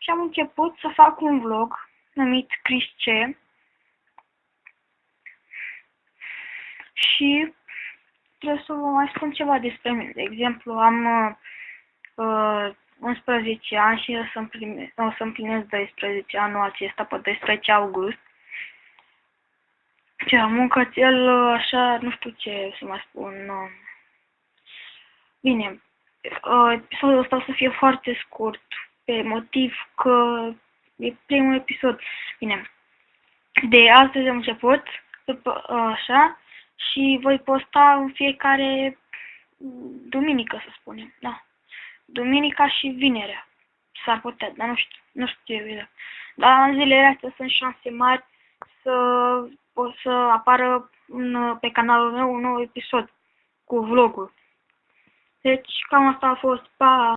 și am început să fac un vlog numit Chris C. Și trebuie să vă mai spun ceva despre mine. De exemplu, am 11 ani și o să împlinesc 12 anul acesta, pe 12 august. Și am un cățel, așa, nu știu ce să mai spun. Bine, episodul ăsta o să fie foarte scurt, pe motiv că e primul episod. Bine, de astăzi am început, așa, și voi posta în fiecare duminică, să spunem, da. Duminica și vinerea. S-ar putea, dar nu știu ce. Dar în zilele astea sunt șanse mari să apară pe canalul meu un nou episod cu vlogul. Deci cam asta a fost. Pa!